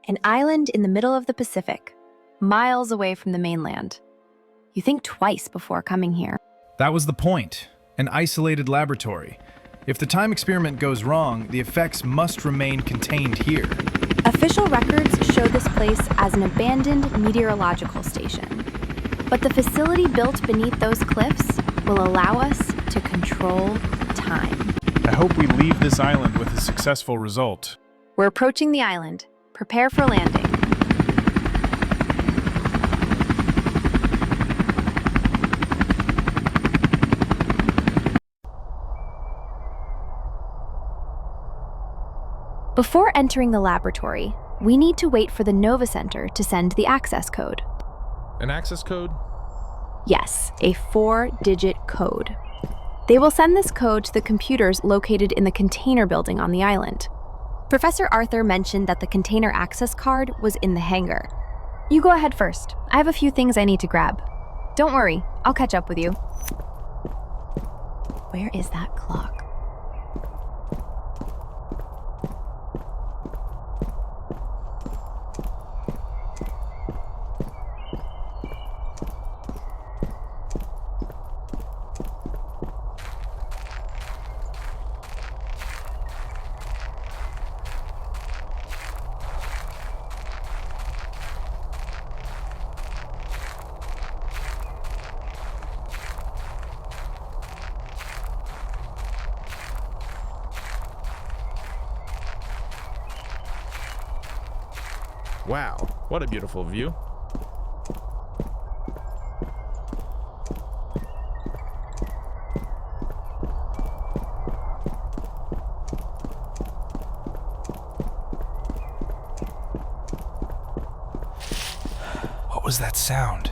An island in the middle of the Pacific, miles away from the mainland. You think twice before coming here. That was the point. An isolated laboratory. If the time experiment goes wrong, the effects must remain contained here. Official records show this place as an abandoned meteorological station. But the facility built beneath those cliffs will allow us to control time. I hope we leave this island with a successful result. We're approaching the island. Prepare for landing. Before entering the laboratory, we need to wait for the Nova Center to send the access code. An access code? Yes, a 4-digit code. They will send this code to the computers located in the container building on the island. Professor Arthur mentioned that the container access card was in the hangar. You go ahead first. I have a few things I need to grab. Don't worry, I'll catch up with you. Where is that clock? Wow, what a beautiful view. What was that sound?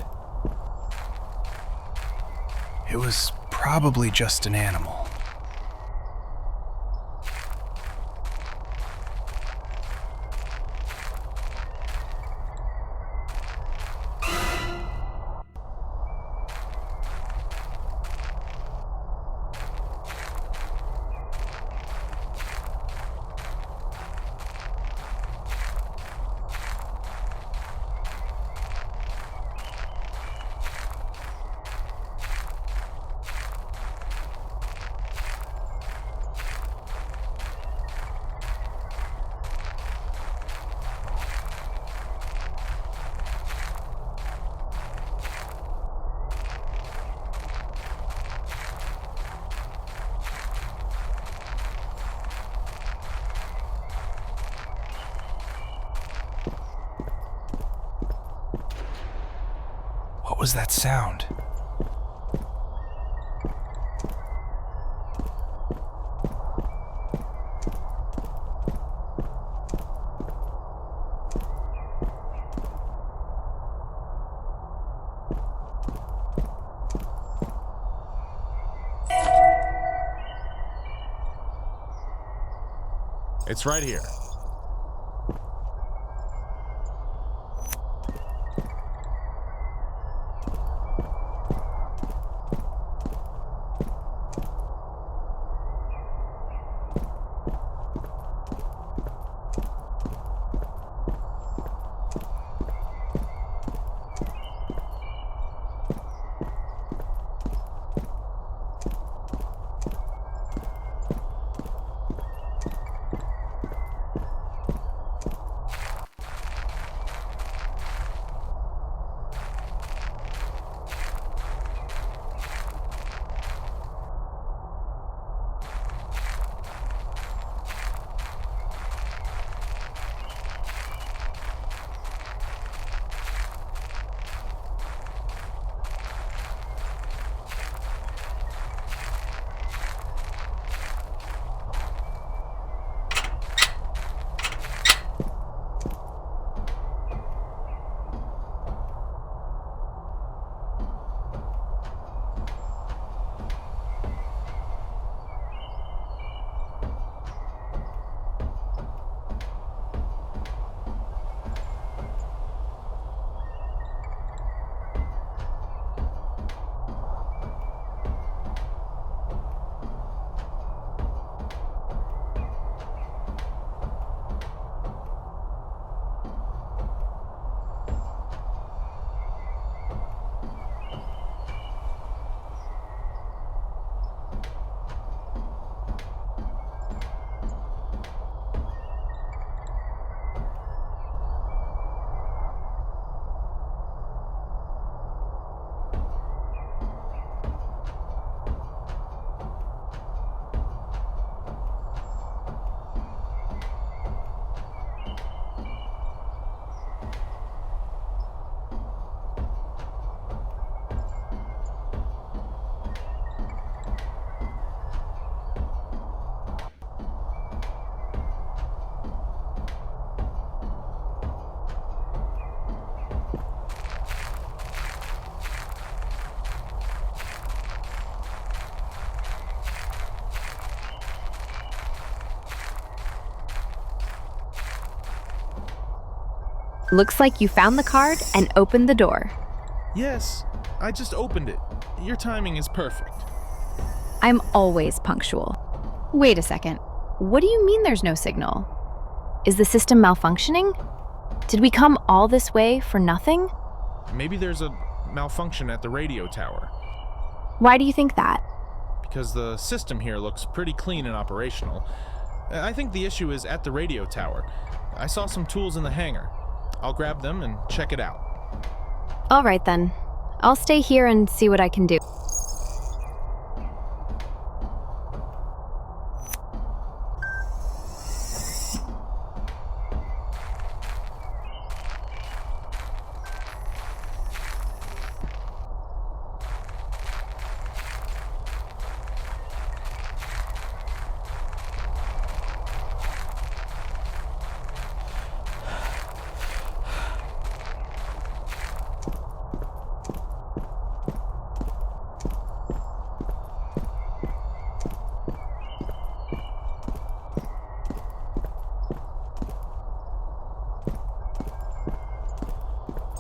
It was probably just an animal. What was that sound? It's right here. Looks like you found the card and opened the door. Yes, I just opened it. Your timing is perfect. I'm always punctual. Wait a second. What do you mean there's no signal? Is the system malfunctioning? Did we come all this way for nothing? Maybe there's a malfunction at the radio tower, Why do you think that? because the system here looks pretty clean and operational. I think the issue is at the radio tower. I saw some tools in the hangar. I'll grab them and check it out. All right then. I'll stay here and see what I can do.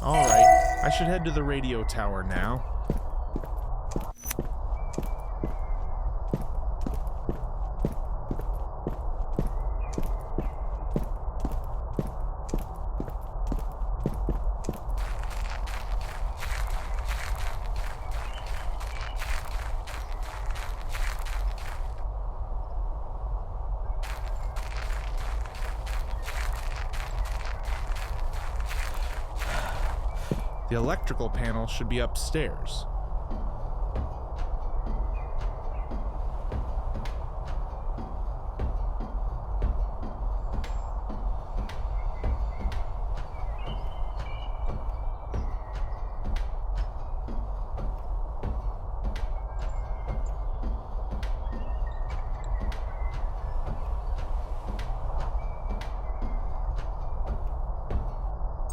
All right, I should head to the radio tower now. The electrical panel should be upstairs.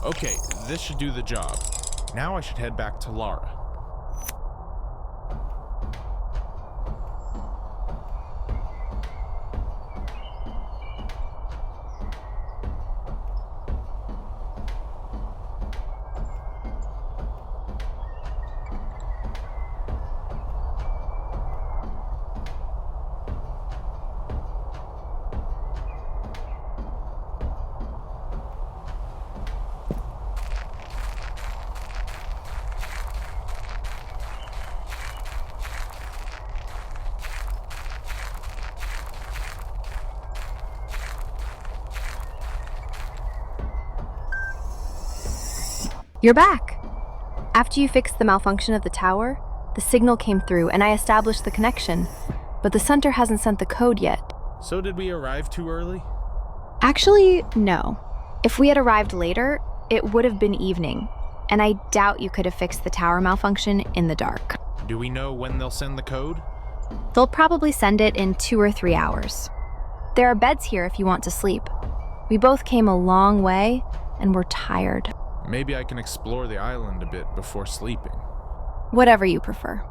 Okay, this should do the job. Now I should head back to Lara. You're back. After you fixed the malfunction of the tower, the signal came through and I established the connection, but the center hasn't sent the code yet. So did we arrive too early? Actually, no. If we had arrived later, it would have been evening, and I doubt you could have fixed the tower malfunction in the dark. Do we know when they'll send the code? They'll probably send it in 2 or 3 hours. There are beds here if you want to sleep. We both came a long way, and we're tired. Maybe I can explore the island a bit before sleeping. Whatever you prefer.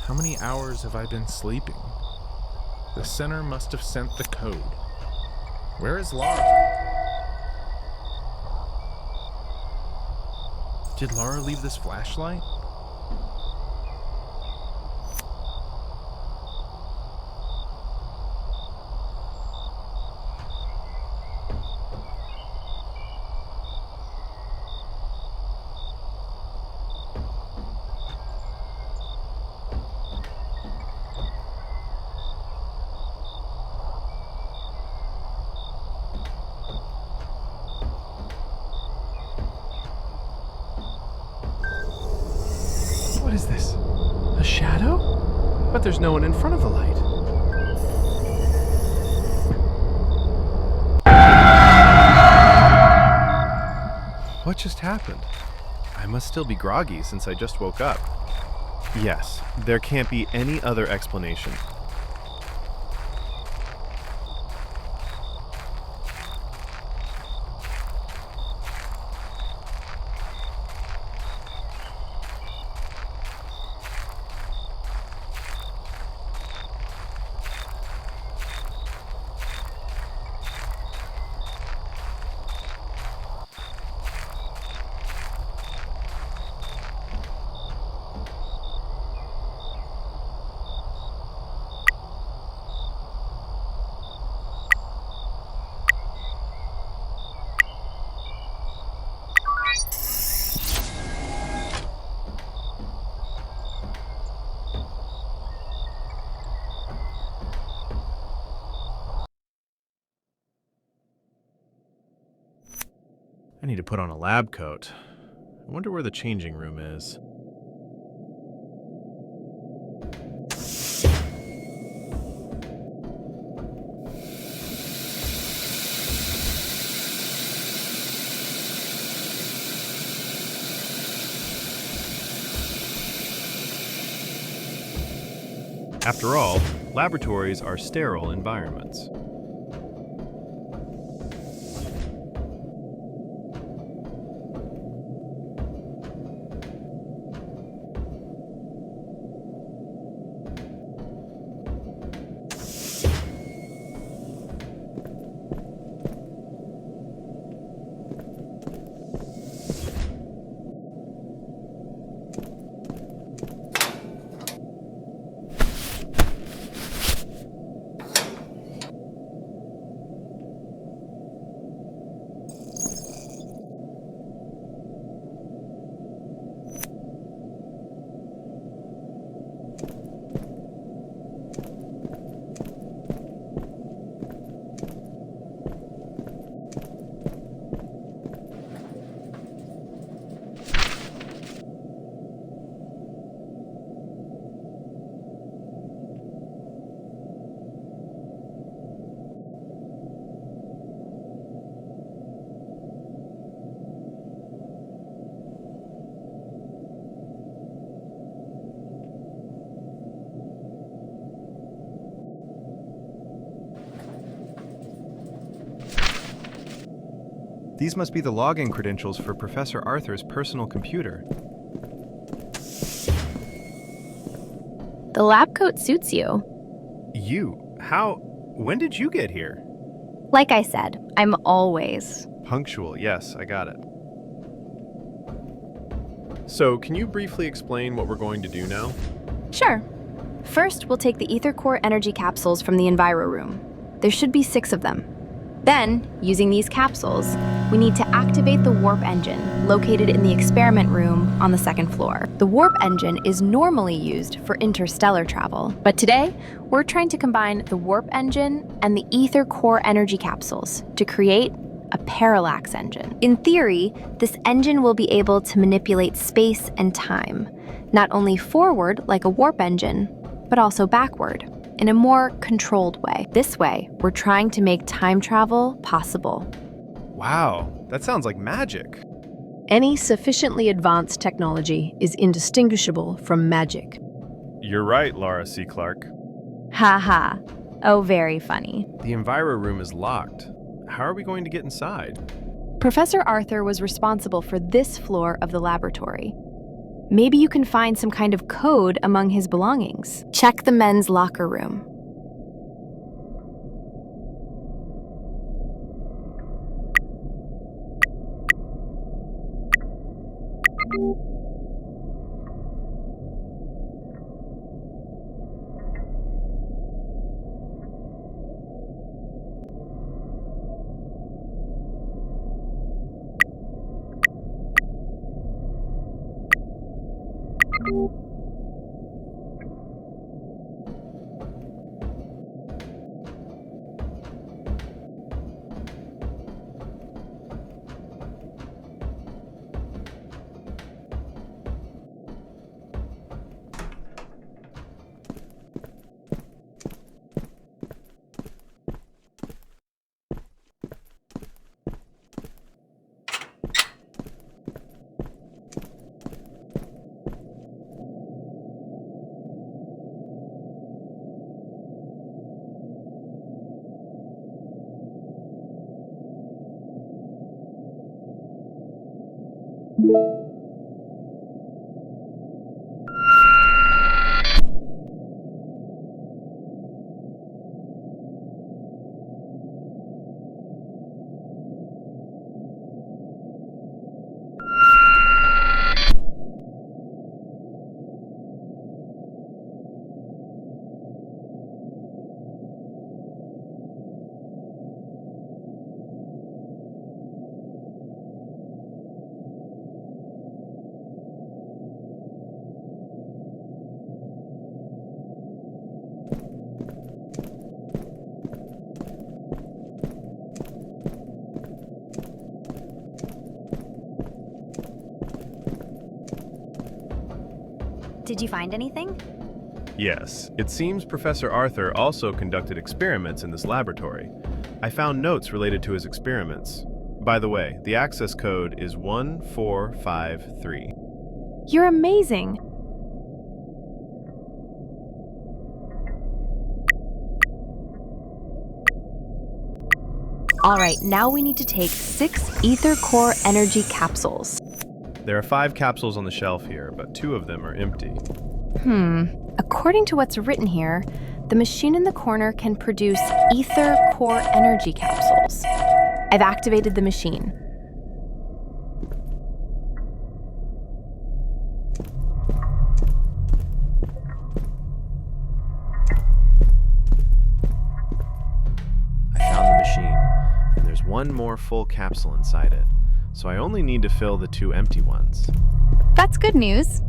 How many hours have I been sleeping? The center must have sent the code. Where is Laura? Did Laura leave this flashlight? What is this? A shadow? But there's no one in front of the light. What just happened? I must still be groggy since I just woke up. Yes, there can't be any other explanation. I need to put on a lab coat. I wonder where the changing room is. After all, laboratories are sterile environments. These must be the login credentials for Professor Arthur's personal computer. The lab coat suits you. You? How? When did you get here? Like I said, I'm always. Punctual, yes, I got it. So, can you briefly explain what we're going to do now? Sure. First, we'll take the ether core energy capsules from the Enviro room. There should be 6 of them. Then, using these capsules, we need to activate the warp engine located in the experiment room on the 2nd floor. The warp engine is normally used for interstellar travel, but today we're trying to combine the warp engine and the ether core energy capsules to create a parallax engine. In theory, this engine will be able to manipulate space and time, not only forward like a warp engine, but also backward in a more controlled way. This way, we're trying to make time travel possible. Wow, that sounds like magic. Any sufficiently advanced technology is indistinguishable from magic. You're right, Laura C. Clark. Ha ha. Oh, very funny. The Enviro room is locked. How are we going to get inside? Professor Arthur was responsible for this floor of the laboratory. Maybe you can find some kind of code among his belongings. Check the men's locker room. Did you find anything? Yes, it seems Professor Arthur also conducted experiments in this laboratory. I found notes related to his experiments. By the way, the access code is 1453. You're amazing. All right, now we need to take 6 ether core energy capsules. There are 5 capsules on the shelf here, but 2 of them are empty. According to what's written here, the machine in the corner can produce ether core energy capsules. I've activated the machine. I found the machine, and there's 1 more full capsule inside it, so I only need to fill the 2 empty ones. That's good news.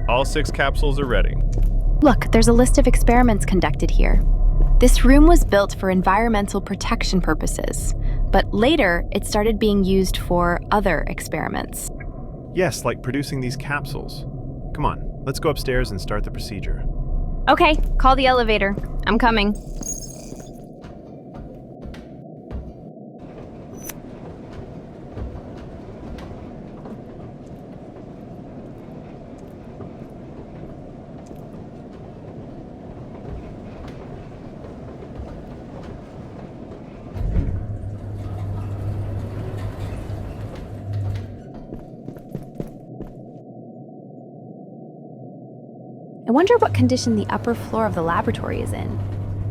All 6 capsules are ready. Look, there's a list of experiments conducted here. This room was built for environmental protection purposes, but later it started being used for other experiments. Yes, like producing these capsules. Come on, let's go upstairs and start the procedure. Okay, call the elevator. I'm coming. I wonder what condition the upper floor of the laboratory is in.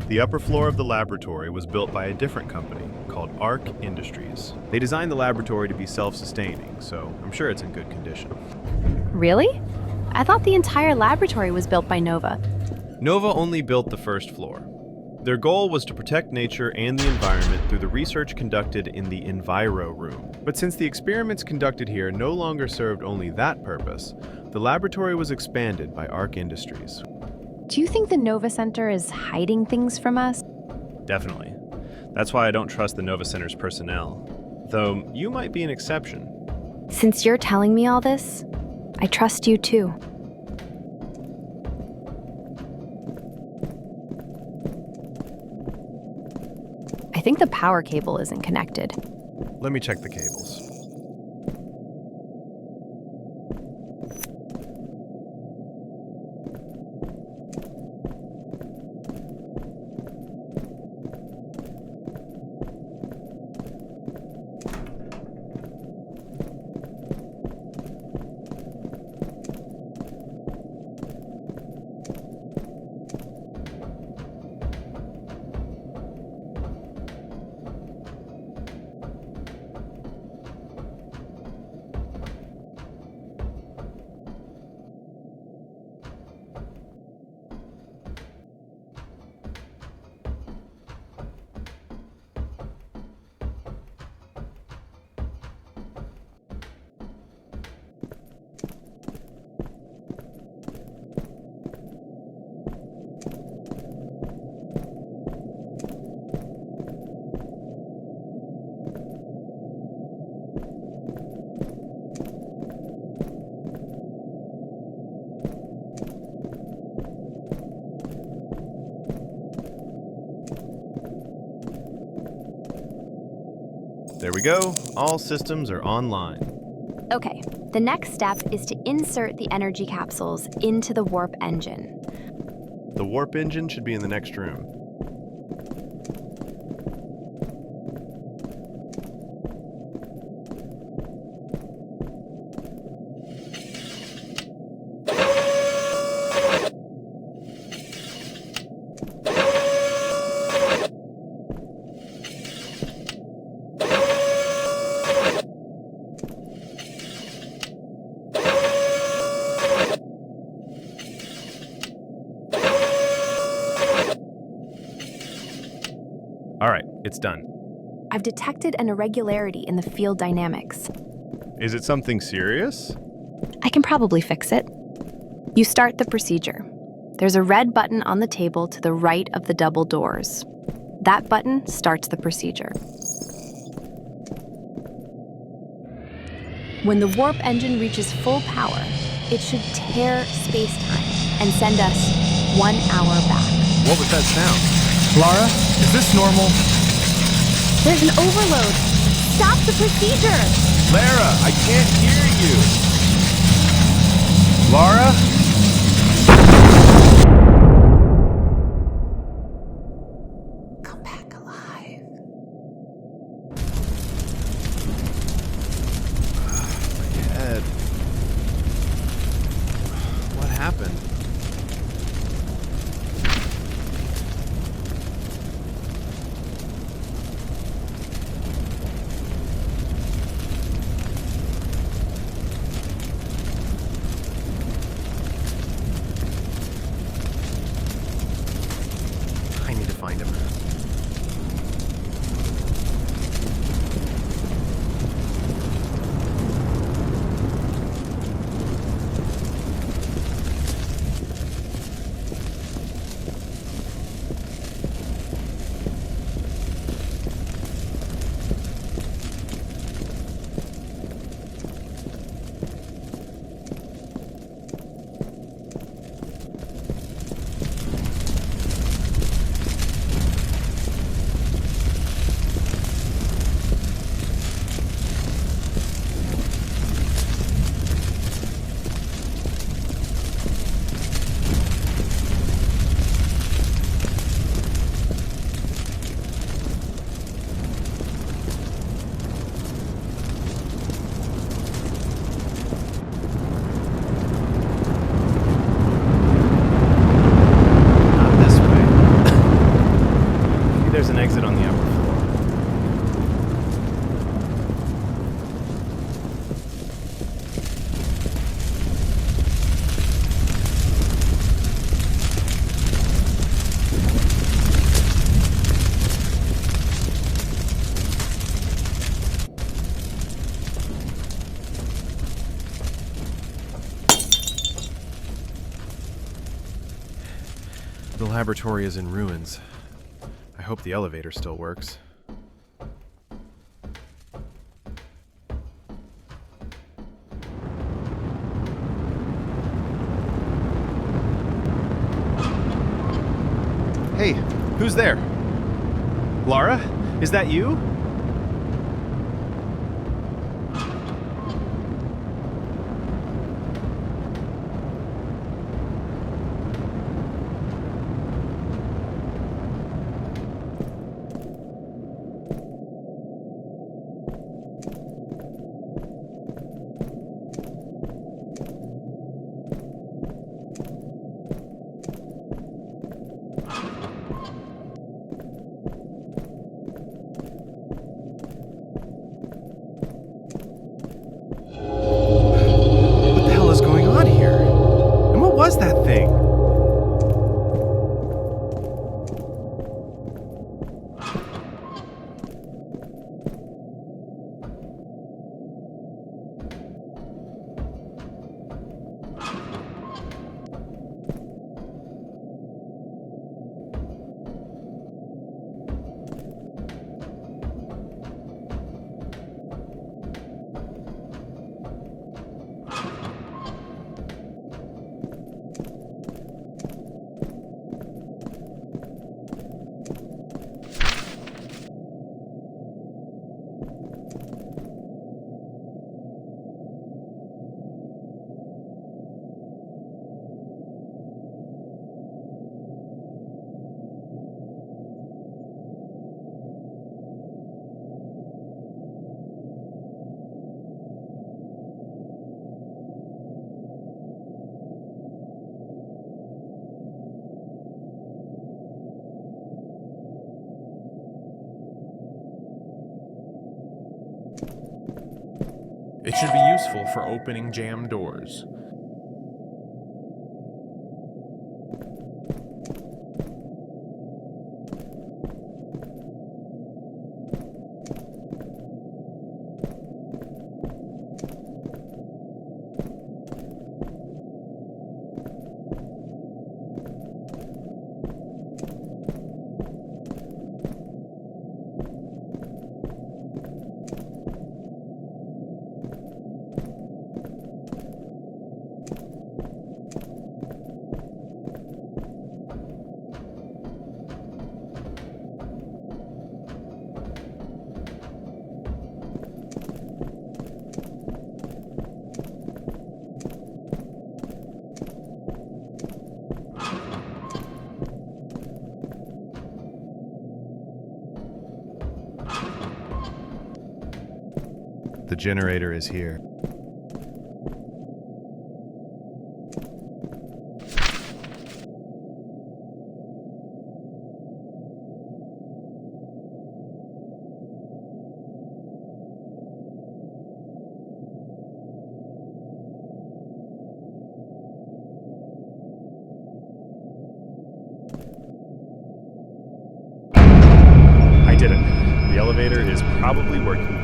The upper floor of the laboratory was built by a different company called ARC Industries. They designed the laboratory to be self-sustaining, so I'm sure it's in good condition. Really? I thought the entire laboratory was built by Nova. Nova only built the first floor. Their goal was to protect nature and the environment through the research conducted in the Enviro Room. But since the experiments conducted here no longer served only that purpose, the laboratory was expanded by Arc Industries. Do you think the Nova Center is hiding things from us? Definitely. That's why I don't trust the Nova Center's personnel. Though you might be an exception. Since you're telling me all this, I trust you too. I think the power cable isn't connected. Let me check the cables. There we go. All systems are online. Okay, the next step is to insert the energy capsules into the warp engine. The warp engine should be in the next room. All right, it's done. I've detected an irregularity in the field dynamics. Is it something serious? I can probably fix it. You start the procedure. There's a red button on the table to the right of the double doors. That button starts the procedure. When the warp engine reaches full power, it should tear space-time and send us 1 hour back. What was that sound? Lara, is this normal? There's an overload. Stop the procedure. Lara, I can't hear you. Lara? Come back alive. My head. What happened? I need to find him. The laboratory is in ruins. I hope the elevator still works. Hey, who's there? Lara? Is that you? What the hell is going on here? And what was that thing? It should be useful for opening jammed doors. The generator is here. I did it. The elevator is probably working now.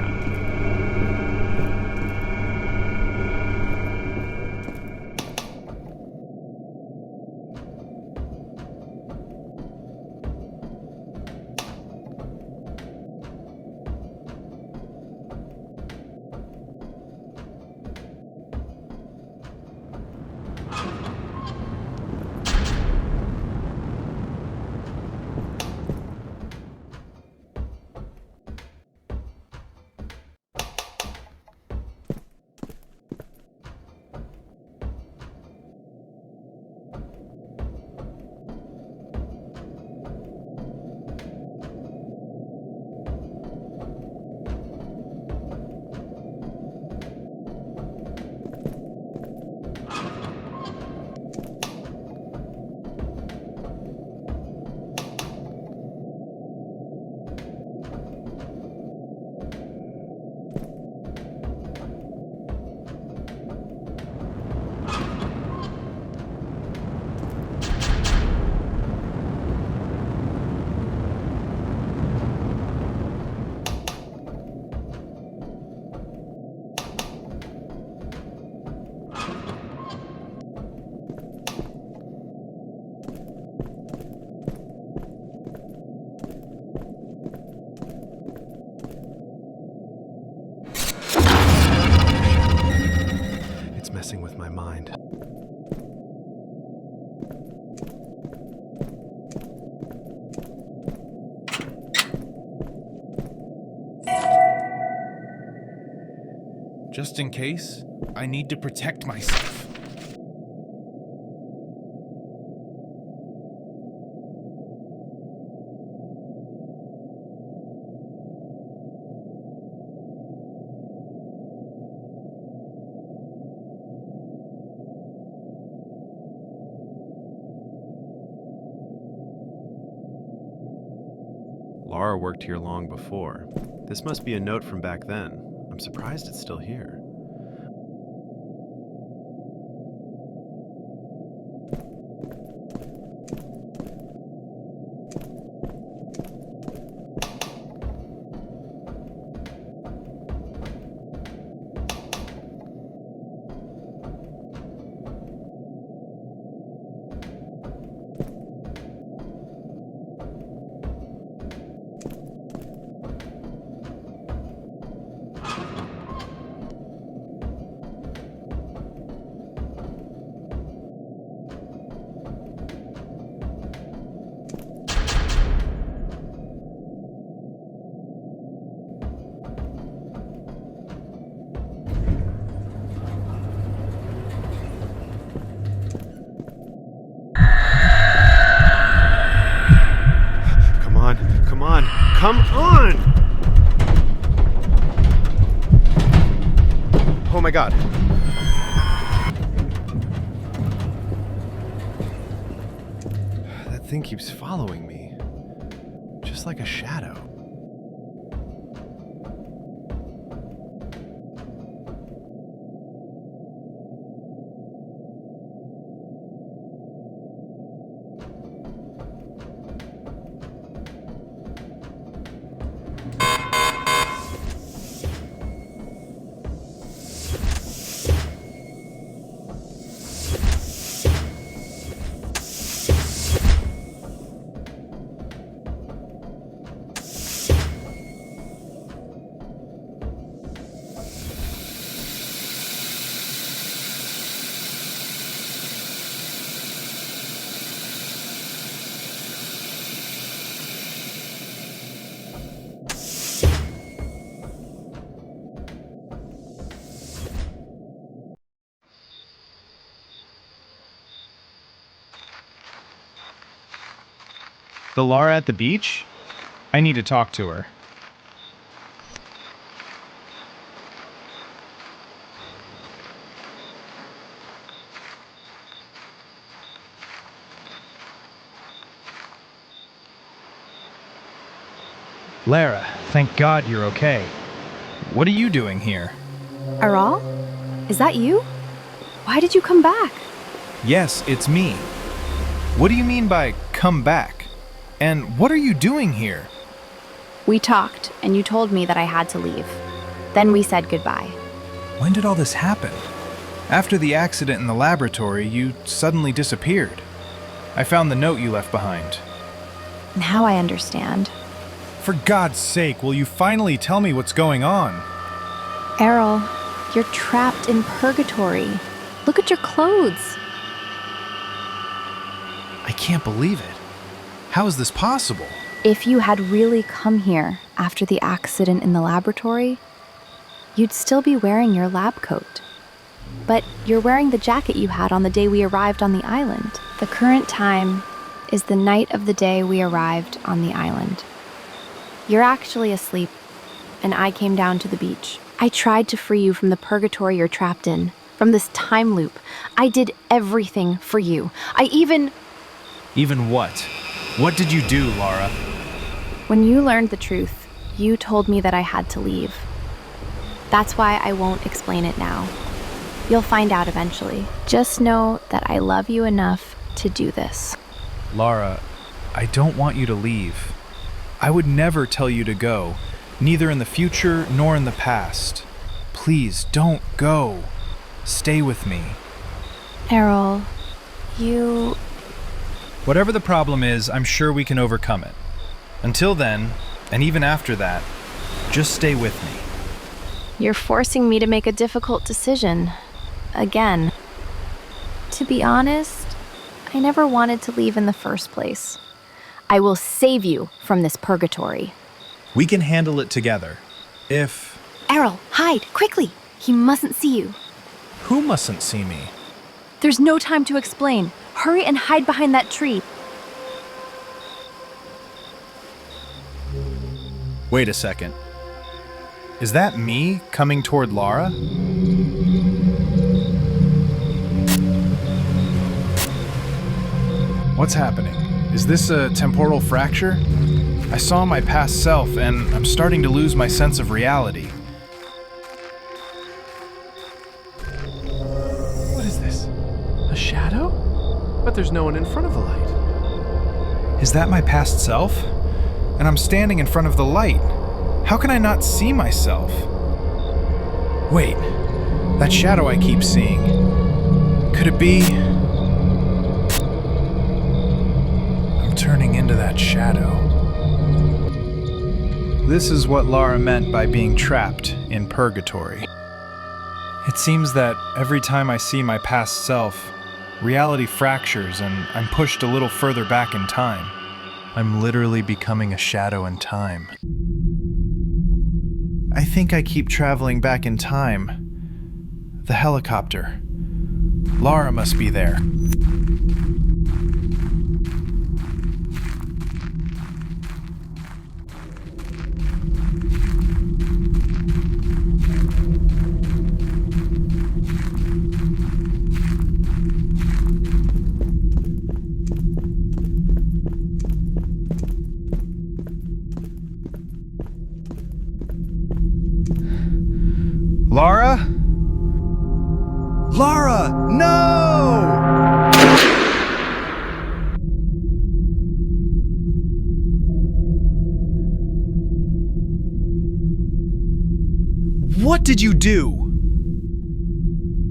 my mind. Just in case, I need to protect myself. Laura worked here long before. This must be a note from back then. I'm surprised it's still here. Come on! Oh my god. That thing keeps following me. Just like a shadow. The Laura at the beach? I need to talk to her. Lara, thank God you're okay. What are you doing here? Aral? Is that you? Why did you come back? Yes, it's me. What do you mean by come back? And what are you doing here? We talked, and you told me that I had to leave. Then we said goodbye. When did all this happen? After the accident in the laboratory, you suddenly disappeared. I found the note you left behind. Now I understand. For God's sake, will you finally tell me what's going on? Errol, you're trapped in purgatory. Look at your clothes. I can't believe it. How is this possible? If you had really come here after the accident in the laboratory, you'd still be wearing your lab coat. But you're wearing the jacket you had on the day we arrived on the island. The current time is the night of the day we arrived on the island. You're actually asleep, and I came down to the beach. I tried to free you from the purgatory you're trapped in, from this time loop. I did everything for you. Even what? What did you do, Lara? When you learned the truth, you told me that I had to leave. That's why I won't explain it now. You'll find out eventually. Just know that I love you enough to do this. Lara, I don't want you to leave. I would never tell you to go, neither in the future nor in the past. Please, don't go. Stay with me. Errol, you... Whatever the problem is, I'm sure we can overcome it. Until then, and even after that, just stay with me. You're forcing me to make a difficult decision. Again. To be honest, I never wanted to leave in the first place. I will save you from this purgatory. We can handle it together. If... Errol, hide, quickly! He mustn't see you. Who mustn't see me? There's no time to explain. Hurry and hide behind that tree. Wait a second. Is that me coming toward Lara? What's happening? Is this a temporal fracture? I saw my past self, and I'm starting to lose my sense of reality. What is this? A shadow? But there's no one in front of the light. Is that my past self? And I'm standing in front of the light. How can I not see myself? Wait, that shadow I keep seeing. Could it be... I'm turning into that shadow. This is what Lara meant by being trapped in purgatory. It seems that every time I see my past self, reality fractures and I'm pushed a little further back in time. I'm literally becoming a shadow in time. I think I keep traveling back in time. The helicopter. Lara must be there. Lara? Lara, no! What did you do?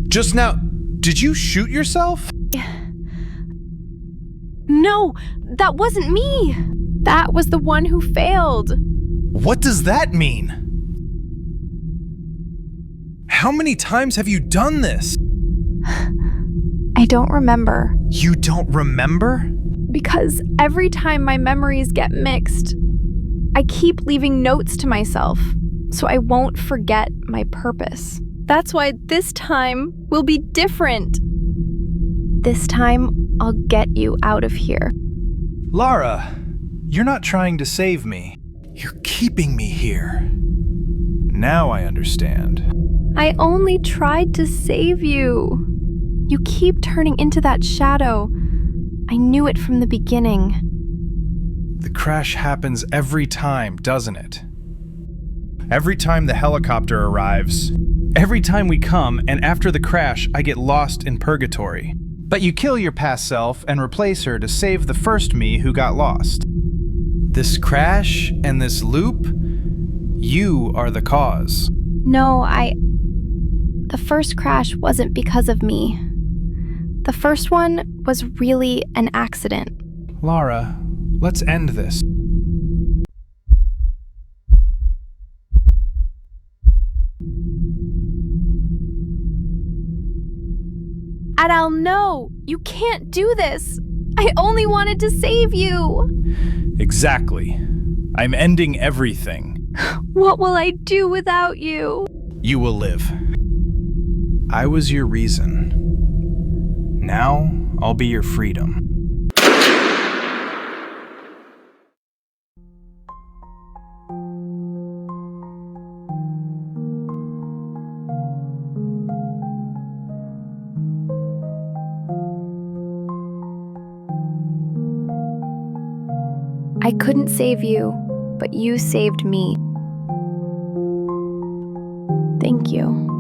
Just now, did you shoot yourself? No, that wasn't me. That was the one who failed. What does that mean? How many times have you done this? I don't remember. You don't remember? Because every time my memories get mixed, I keep leaving notes to myself so I won't forget my purpose. That's why this time will be different. This time, I'll get you out of here. Lara, you're not trying to save me. You're keeping me here. Now I understand. I only tried to save you. You keep turning into that shadow. I knew it from the beginning. The crash happens every time, doesn't it? Every time the helicopter arrives. Every time we come, and after the crash, I get lost in purgatory. But you kill your past self and replace her to save the first me who got lost. This crash and this loop, you are the cause. No, The first crash wasn't because of me. The first one was really an accident. Lara, let's end this. Adal, no! You can't do this! I only wanted to save you! Exactly. I'm ending everything. What will I do without you? You will live. I was your reason. Now, I'll be your freedom. I couldn't save you, but you saved me. Thank you.